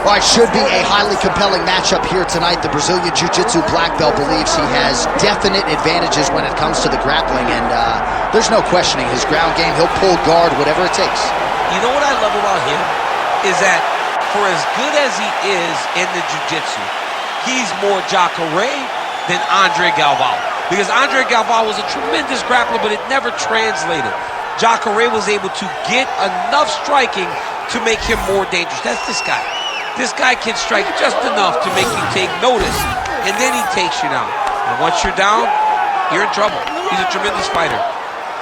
Well, it should be a highly compelling matchup here tonight. The Brazilian Jiu-Jitsu black belt believes he has definite advantages when it comes to the grappling, and there's no questioning his ground game. He'll pull guard, whatever it takes. You know what I love about him is that for as good as he is in the Jiu-Jitsu, he's more Jacare than Andre Galvao. Because Andre Galvao was a tremendous grappler, but it never translated. Jacare was able to get enough striking to make him more dangerous. That's this guy. This guy can strike just enough to make you take notice, and then he takes you down. And once you're down, you're in trouble. He's a tremendous fighter,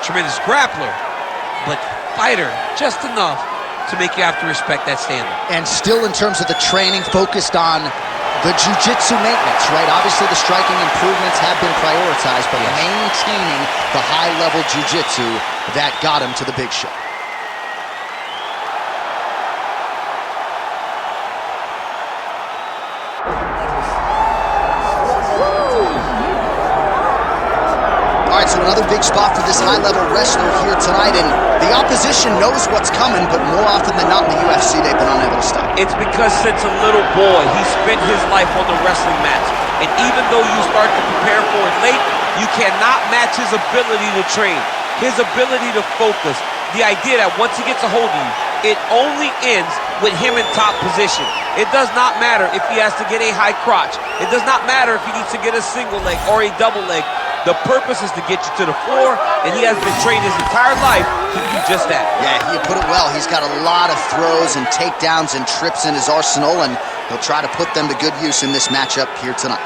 tremendous grappler, but fighter just enough to make you have to respect that standard. And still in terms of the training, focused on the jiu-jitsu maintenance, right? Obviously the striking improvements have been prioritized, but maintaining the high-level jiu-jitsu that got him to the big show. All right, so another big spot for this high-level wrestler here tonight, and the opposition knows what's coming, but more often than not in the UFC, they've been unable to stop. It's because since a little boy, he spent his life on the wrestling mats, and even though you start to prepare for it late, you cannot match his ability to train, his ability to focus, the idea that once he gets a hold of you, it only ends with him in top position. It does not matter if he has to get a high crotch. It does not matter if he needs to get a single leg or a double leg. The purpose is to get you to the floor, and he has been trained his entire life to do just that. Yeah, you put it well. He's got a lot of throws and takedowns and trips in his arsenal, and he'll try to put them to good use in this matchup here tonight.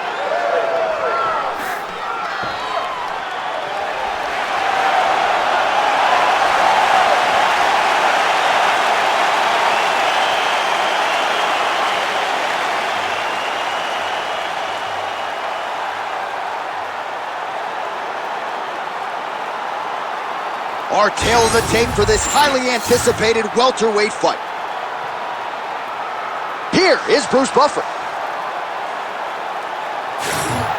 Our tail of the tape for this highly anticipated welterweight fight. Here is Bruce Buffer.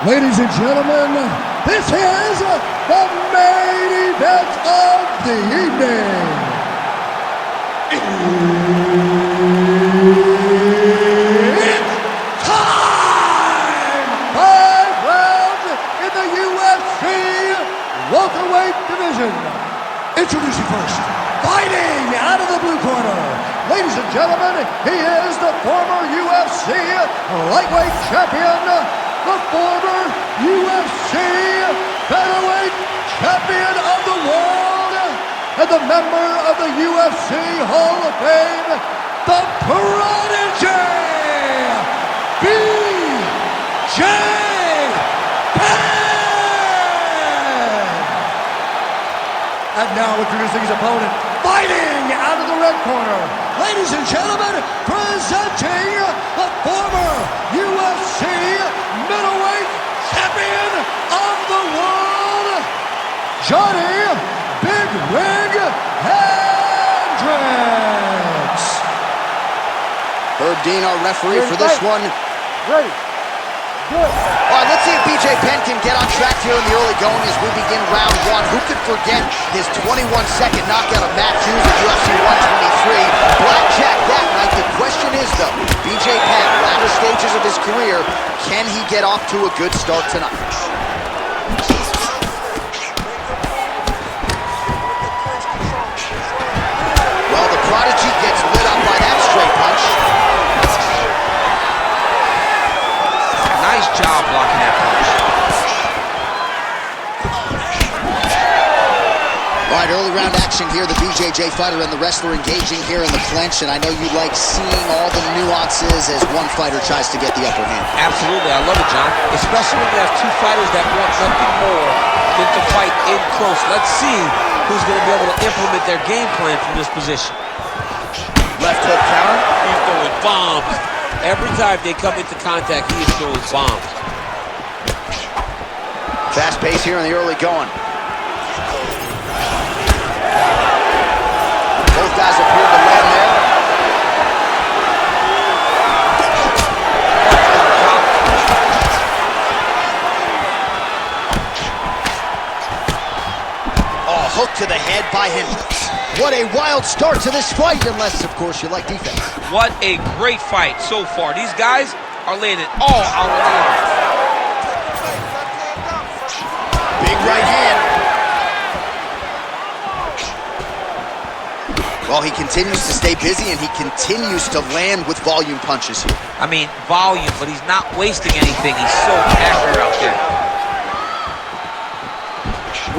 Ladies and gentlemen, this is the main event of the evening. It's time! 5 rounds in the UFC welterweight division. Introducing first, fighting out of the blue corner. Ladies and gentlemen, he is the former UFC lightweight champion, the former UFC featherweight champion of the world, and the member of the UFC Hall of Fame, the Prodigy, B.J. Penn. And now introducing his opponent, fighting out of the red corner. Ladies and gentlemen, presenting the former UFC middleweight champion of the world, Johny Big Rig Hendricks. Herb Dean, our referee for this one. Ready. Good. All right, let's see if B.J. Penn can get on track here in the early going as we begin round one. Who could forget his 21-second knockout of Matt Hughes at UFC 123? Blackjack that night. The question is, though, B.J. Penn, latter stages of his career, can he get off to a good start tonight? Well, the Prodigy gets lit up by that straight punch. Nice job blocking that punch. All right, early round action here. The BJJ fighter and the wrestler engaging here in the clinch, and I know you like seeing all the nuances as one fighter tries to get the upper hand. Absolutely, I love it, John. Especially when you have two fighters that want nothing more than to fight in close. Let's see who's going to be able to implement their game plan from this position. Left hook counter. He's throwing bombs. Every time they come into contact, he is throwing bombs. Fast pace here in the early going. Both guys appear to land there. Oh, hook to the head by Hendricks. What a wild start to this fight, unless, of course, you like defense. What a great fight so far. These guys are laying it all out on the line. Big right hand. Well, he continues to stay busy, and he continues to land with volume punches here. I mean, volume, but he's not wasting anything. He's so accurate out there.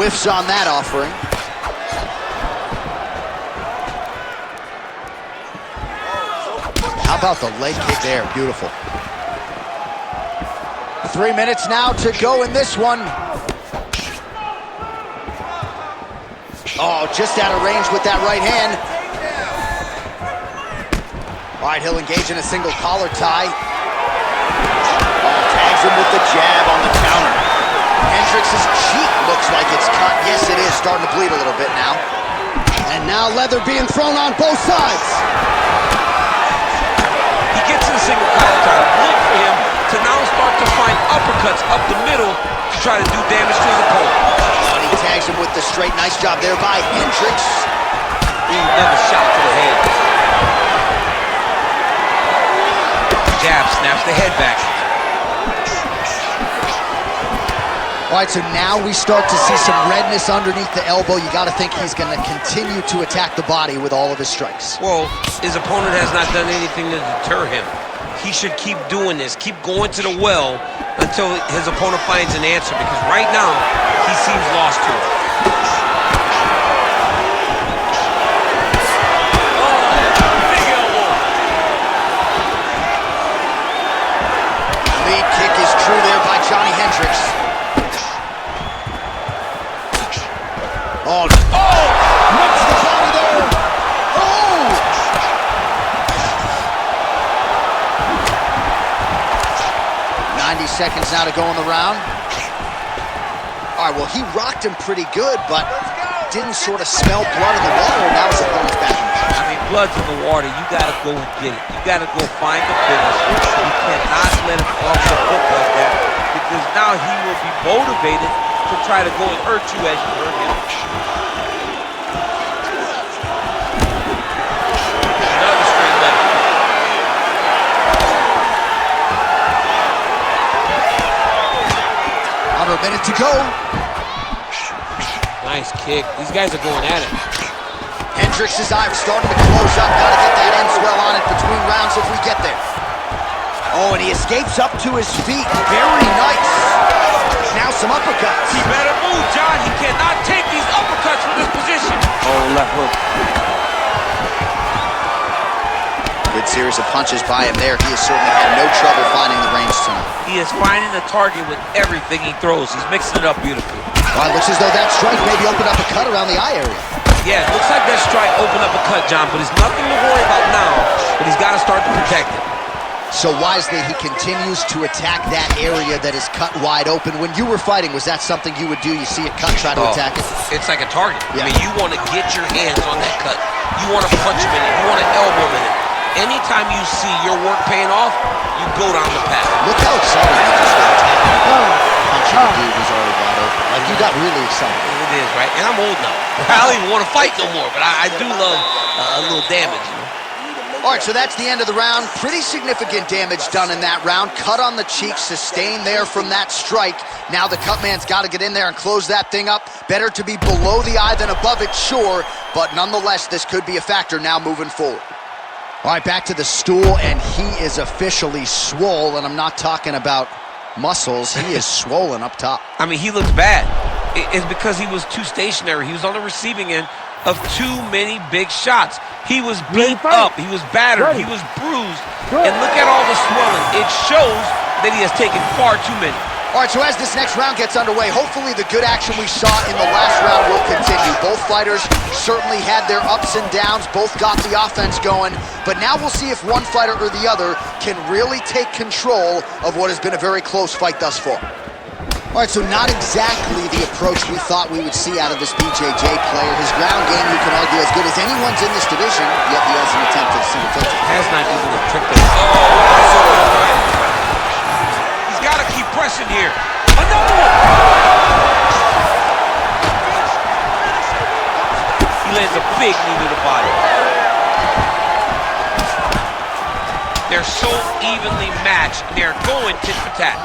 Whiffs on that offering. How about the leg kick there? Beautiful. 3 minutes now to go in this one. Oh, just out of range with that right hand. All right, he'll engage in a single collar tie. Oh, tags him with the jab on the counter. Hendricks' cheek looks like it's cut. Yes, it is, starting to bleed a little bit now. And now leather being thrown on both sides. He gets in a single collar tie. Look for him to now start to find uppercuts up the middle to try to do damage to his opponent. Oh, and he tags him with the straight. Nice job there by Hendricks. Another shot to the head. Jab snaps the head back. All right, so now we start to see some redness underneath the elbow. You got to think he's going to continue to attack the body with all of his strikes. Well, his opponent has not done anything to deter him. He should keep doing this, keep going to the well until his opponent finds an answer, because right now, he seems lost to it. Lead kick is true there by Johny Hendricks. Oh, rips the body there. Oh! 90 seconds now to go in the round. All right, well, he rocked him pretty good, but didn't sort of smell blood in the water, and now his opponent's back. I mean, blood's in the water. You got to go and get it. You got to go find the finish. You cannot let him off the hook like that, because now he will be motivated to try to go and hurt you as you hurt him. Another straight left. Under a minute to go. Nice kick. These guys are going at it. Hendricks' eyes starting to close up. Got to get that end swell on it between rounds if we get there. Oh, and he escapes up to his feet. Very nice. Now some uppercuts. He better move, John. He cannot take these uppercuts from this position. Oh, left hook. Good series of punches by him there. He has certainly had no trouble finding the range tonight. He is finding the target with everything he throws. He's mixing it up beautifully. Well, it looks as though that strike maybe opened up a cut around the eye area. Yeah, it looks like that strike opened up a cut, John, but it's nothing to worry about now, but he's got to start to protect it. So wisely, he continues to attack that area that is cut wide open. When you were fighting, was that something you would do? You see it cut, try to attack it? It's like a target. Yeah. I mean, you want to get your hands on that cut. You want to punch him in it. You want to elbow him in it. Anytime you see your work paying off, you go down the path. Look how excited he just got attacking. Punching the dude who's already wide open. Like, you got really excited. It is, right? And I'm old now. I don't even want to fight no more, but I do love a little damage, you know? All right, so that's the end of the round. Pretty significant damage done in that round. Cut on the cheek, sustained there from that strike. Now the cut man's got to get in there and close that thing up. Better to be below the eye than above it, sure. But nonetheless, this could be a factor now moving forward. All right, back to the stool, and he is officially swole, and I'm not talking about muscles. He is swollen up top. I mean, he looks bad. It's because he was too stationary. He was on the receiving end of too many big shots. He was beat up. He was battered. He was bruised. And look at all the swelling. It shows that he has taken far too many. All right, so as this next round gets underway, hopefully the good action we saw in the last round will continue. Both fighters certainly had their ups and downs. Both got the offense going. But now we'll see if one fighter or the other can really take control of what has been a very close fight thus far. All right, so not exactly the approach we thought we would see out of this BJJ player. His ground game, you can argue, as good as anyone's in this division, yet he hasn't attempted a single touch. Has not even attempted. Oh, he's got to keep pressing here. Another one. He lands a big knee evenly matched. They're going tit for tat.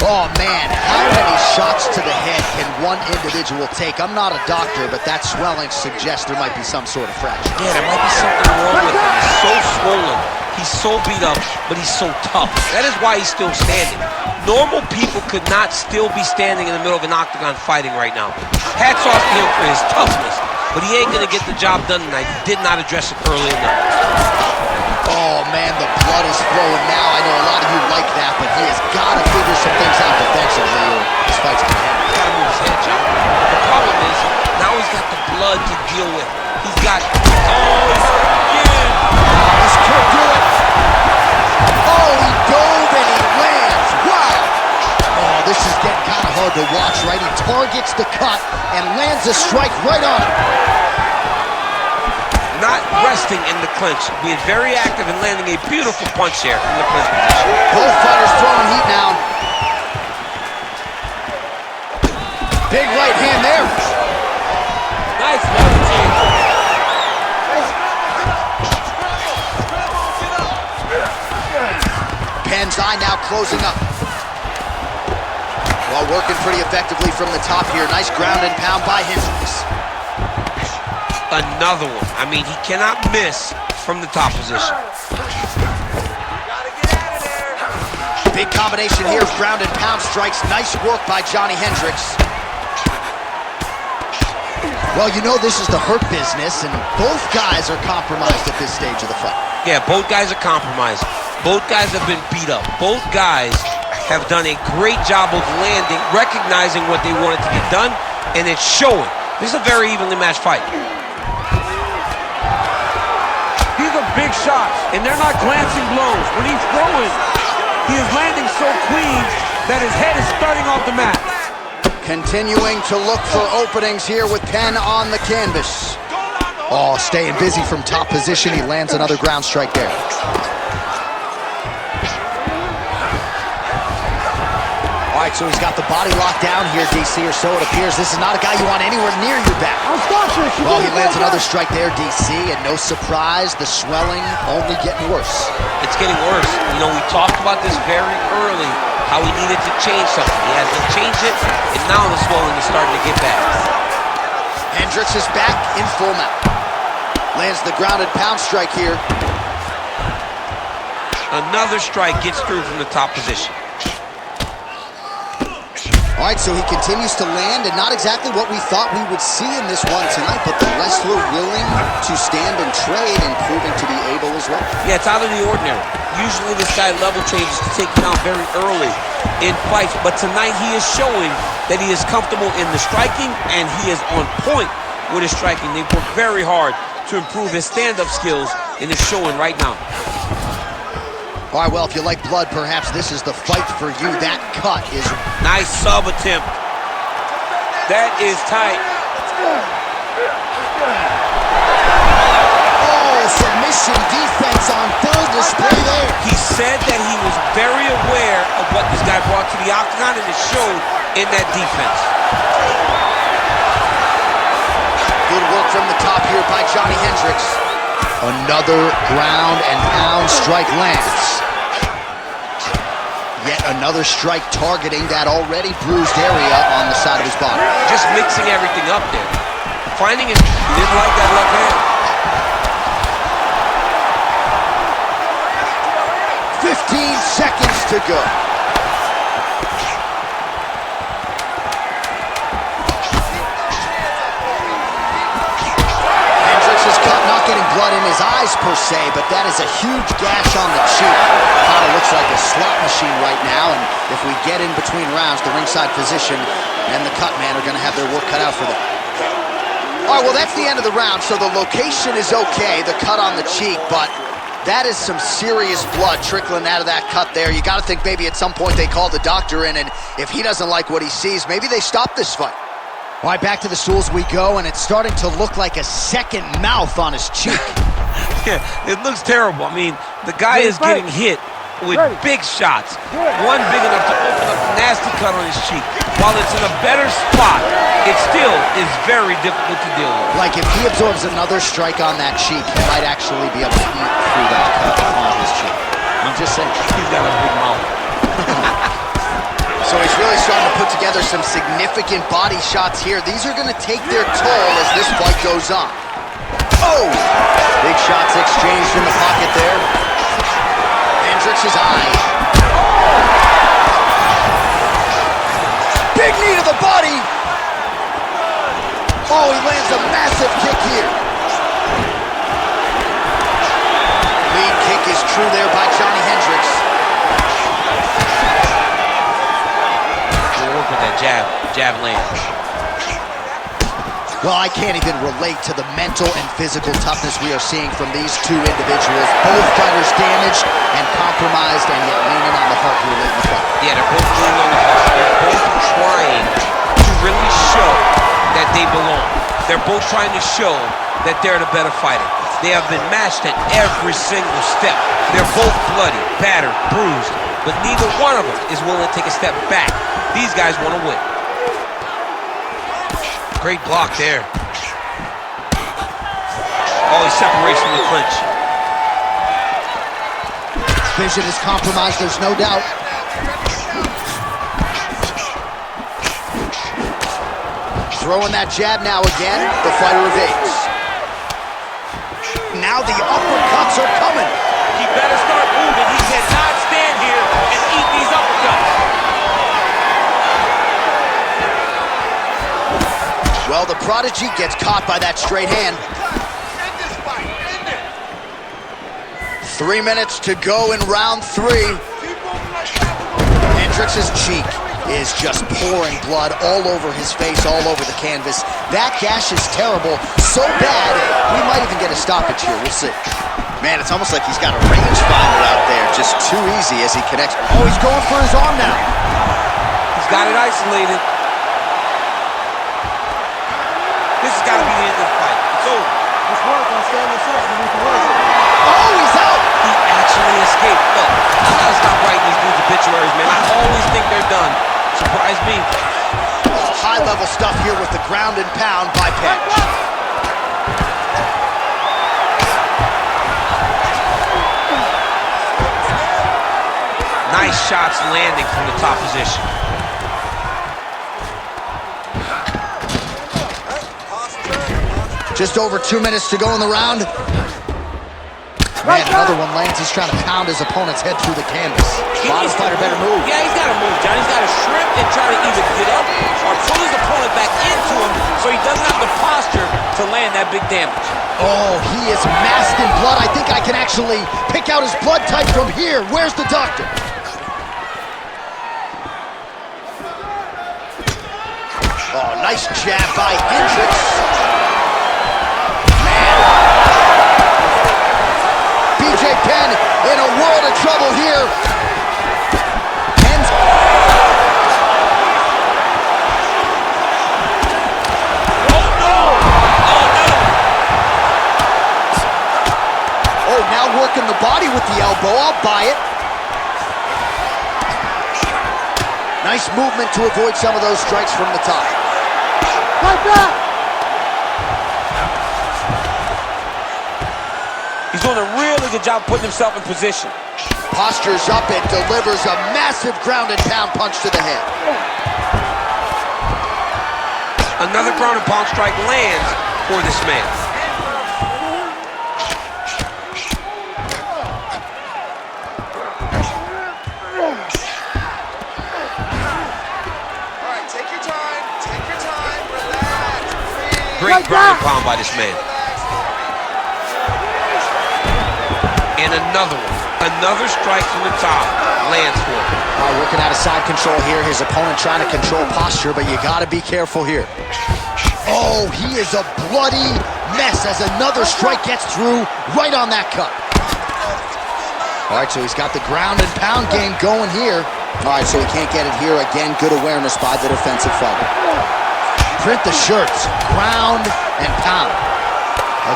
Oh, man, how many shots to the head can one individual take? I'm not a doctor, but that swelling suggests there might be some sort of fracture. Yeah, there might be something wrong with him. He's so swollen. He's so beat up, but he's so tough. That is why he's still standing. Normal people could not still be standing in the middle of an octagon fighting right now. Hats off to him for his toughness, but he ain't gonna get the job done tonight. He did not address it early enough. Oh, man, the blood is flowing now. I know a lot of you like that, but he has got to figure some things out defensively or this fight's going to happen. He's got to move his head, John. The problem is, now he's got the blood to deal with. He's got... Oh, he's hurt again. This could do it. Oh, he dove and he lands. Wow. Oh, this is getting kind of hard to watch, right? He targets the cut and lands a strike right on it. Not resting in the clinch, being very active and landing a beautiful punch here from the clinch position. Both fighters throwing heat now. Big right hand there. Nice left change. Penn's eye now closing up. While working pretty effectively from the top here. Nice ground and pound by Hendricks. Another one. I mean, he cannot miss from the top position. Big combination here of ground and pound strikes. Nice work by Johny Hendricks. Well, you know this is the hurt business, and both guys are compromised at this stage of the fight. Yeah, both guys are compromised. Both guys have been beat up. Both guys have done a great job of landing, recognizing what they wanted to get done, and it's showing. This is a very evenly matched fight. These are big shots, and they're not glancing blows. When he's throwing, he is landing so clean that his head is starting off the mat. Continuing to look for openings here with Penn on the canvas. Oh, staying busy from top position. He lands another ground strike there. All right, so he's got the body locked down here, DC, or so it appears. This is not a guy you want anywhere near your back. Well, he lands another strike there, DC, and no surprise, the swelling only getting worse. It's getting worse. You know, we talked about this very early, how he needed to change something. He has to change it, and now the swelling is starting to get bad. Hendricks is back in full mount. Lands the grounded pound strike here. Another strike gets through from the top position. All right, so he continues to land, and not exactly what we thought we would see in this one tonight, but the wrestler willing to stand and trade and proving to be able as well. Yeah, it's out of the ordinary. Usually this guy level changes to take him down very early in fights, but tonight he is showing that he is comfortable in the striking, and he is on point with his striking. They've worked very hard to improve his stand-up skills, and it's showing right now. All right, well, if you like blood, perhaps this is the fight for you. That cut is... Nice sub attempt. That is tight. Oh, submission defense on full display there. He said that he was very aware of what this guy brought to the octagon, and it showed in that defense. Good work from the top here by Johny Hendricks. Another ground and pound strike lands. Yet another strike targeting that already bruised area on the side of his body. Just mixing everything up there. Finding it, he didn't like that left hand. 15 seconds to go. Not getting blood in his eyes per se, but that is a huge gash on the cheek. Kind of looks like a slot machine right now, and if we get in between rounds, the ringside physician and the cut man are going to have their work cut out for them. All right, well, that's the end of the round, so the location is okay, the cut on the cheek, but that is some serious blood trickling out of that cut there. You got to think maybe at some point they called the doctor in, and if he doesn't like what he sees, maybe they stop this fight. All right, back to the stools we go, and it's starting to look like a second mouth on his cheek. Yeah, it looks terrible. I mean, the guy is getting hit with big shots. One big enough to open up a nasty cut on his cheek. While it's in a better spot, it still is very difficult to deal with. Like if he absorbs another strike on that cheek, he might actually be able to eat through that cut on his cheek. I'm just saying. He's got a big mouth. So he's really starting to put together some significant body shots here. These are going to take their toll as this fight goes on. Oh! Big shots exchanged in the pocket there. Hendricks is high. Big knee to the body. Oh, he lands a massive kick here. Lead kick is true there by Johny Hendricks. We'll work with that jab land. Well, I can't even relate to the mental and physical toughness we are seeing from these two individuals. Both fighters damaged and compromised, and yet leaning on the heart here late in the fight. Yeah, they're both leaning on the heart. They're both trying to really show that they belong. They're both trying to show that they're the better fighter. They have been matched at every single step. They're both bloody, battered, bruised, but neither one of them is willing to take a step back. These guys want to win. Great block there. Oh, he separates from the clinch. Vision is compromised, there's no doubt. Throwing that jab now again, the fighter evades. Now the uppercuts are coming. He better start moving. He cannot stand here and eat these uppercuts. Well, the prodigy gets caught by that straight hand. 3 minutes to go in round 3. Hendricks' cheek is just pouring blood all over his face, all over the canvas. That gash is terrible, so bad, we might even get a stoppage here. We'll see. Man, it's almost like he's got a rangefinder out there, just too easy as he connects. Oh, he's going for his arm now. He's got it isolated. This has got to be the end of the fight. It's over. Let's work on standing this up. Oh, he's out! He actually escaped. Look, I gotta stop writing these dudes obituaries, man. I always think they're done. Surprise me. Oh, high-level stuff here with the ground and pound by Penn. Nice shots landing from the top position. Just over 2 minutes to go in the round. Man, another one lands. He's trying to pound his opponent's head through the canvas. Bottom fighter better move. Yeah, he's got to move, Johnny. He's got to shrimp and try to either get up or pull his opponent back into him so he doesn't have the posture to land that big damage. Oh, he is masked in blood. I think I can actually pick out his blood type from here. Where's the doctor? Oh, nice jab by Hendricks. Penn in a world of trouble here. Penn's... Oh, no! Oh, no! Oh, now working the body with the elbow. I'll buy it. Nice movement to avoid some of those strikes from the top. Like that! He's doing a really good job putting himself in position. Postures up and delivers a massive ground and pound punch to the head. Another ground and pound strike lands for this man. All right, take your time, relax, breathe. Great ground and pound by this man. And another one. Another strike from the top lands for him. Working out of side control here. His opponent trying to control posture, but you got to be careful here. Oh, he is a bloody mess as another strike gets through right on that cut. All right, so he's got the ground and pound game going here. All right, so he can't get it here. Again, good awareness by the defensive fighter. Print the shirts. Ground and pound.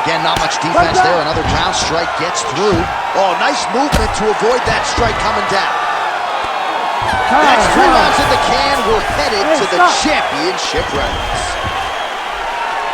Again, not much defense there. Another ground strike gets through. Oh, nice movement to avoid that strike coming down. That's 3 rounds in the can. We're headed to the championship rounds.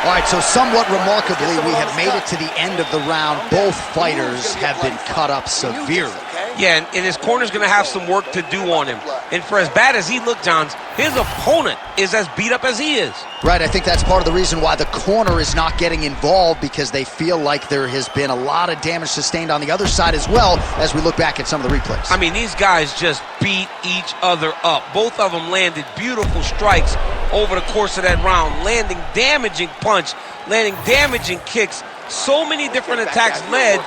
All right, so somewhat remarkably, we have made it to the end of the round. Both fighters have been cut up severely. Yeah, and his corner's going to have some work to do on him. And for as bad as he looked, Johns, his opponent is as beat up as he is. Right, I think that's part of the reason why the corner is not getting involved, because they feel like there has been a lot of damage sustained on the other side as well, as we look back at some of the replays. I mean, these guys just beat each other up. Both of them landed beautiful strikes over the course of that round, landing damaging punch, landing damaging kicks. So many different attacks led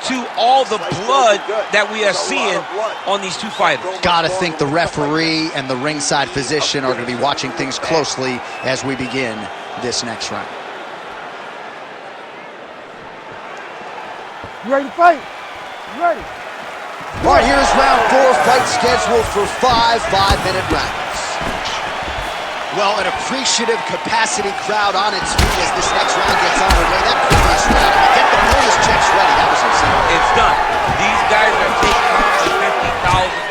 to all the blood that we are seeing on these two fighters. Gotta think the referee and the ringside physician are going to be watching things closely as we begin this next round. You ready to fight? You ready? All right, here's round 4, fight scheduled for 5 5-minute rounds. Well, an appreciative capacity crowd on its feet as this next round gets underway. That previous round, get the bonus checks ready. That was insane. It's done. These guys are taking home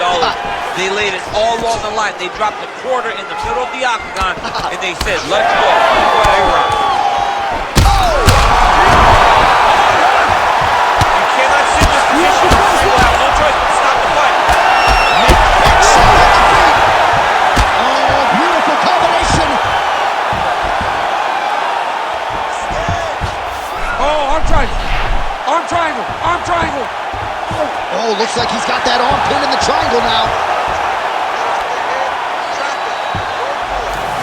$50,000. They laid it all on the line. They dropped a quarter in the middle of the octagon, and they said, let's go. You cannot sit in this position. You will have no choice but to stop the fight. Arm triangle, arm triangle. Oh, looks like he's got that arm pinned in the triangle now.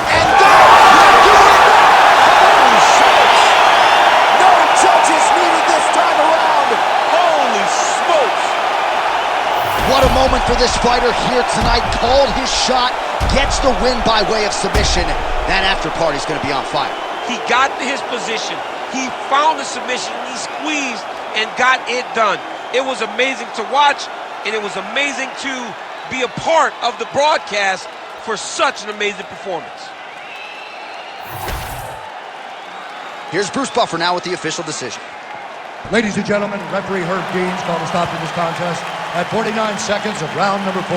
And holy smokes! No judges needed this time around. Holy smokes! What a moment for this fighter here tonight. Called his shot, gets the win by way of submission. That after party's going to be on fire. He got to his position. He found the submission, he squeezed and got it done. It was amazing to watch, and it was amazing to be a part of the broadcast for such an amazing performance. Here's Bruce Buffer now with the official decision. Ladies and gentlemen, referee Herb Deans called a stop to this contest at 49 seconds of round number 4,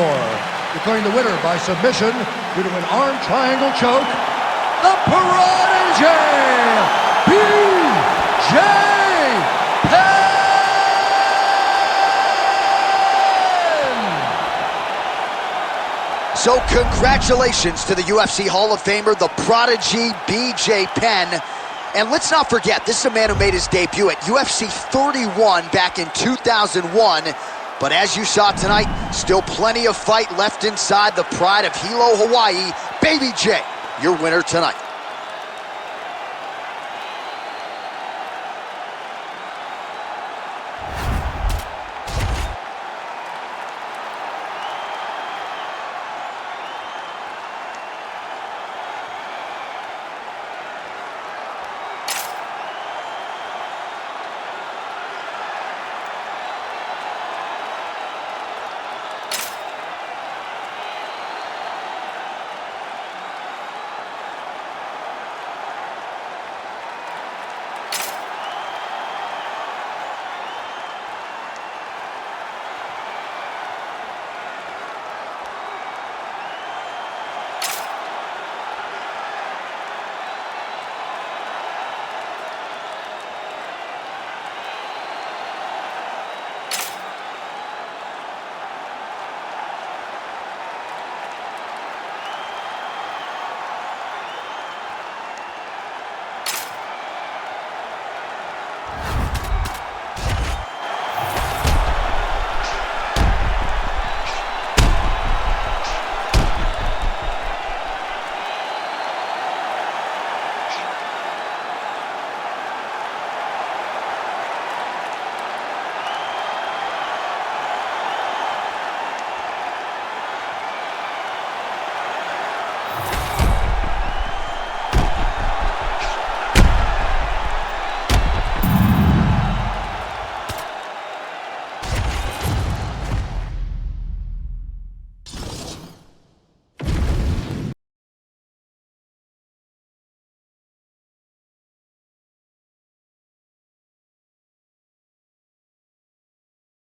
declaring the winner by submission due to an arm triangle choke, the prodigy, G.O.A.T. So congratulations to the UFC Hall of Famer, the prodigy BJ Penn. And let's not forget, this is a man who made his debut at UFC 31 back in 2001. But as you saw tonight, still plenty of fight left inside the pride of Hilo, Hawaii. Baby J, your winner tonight.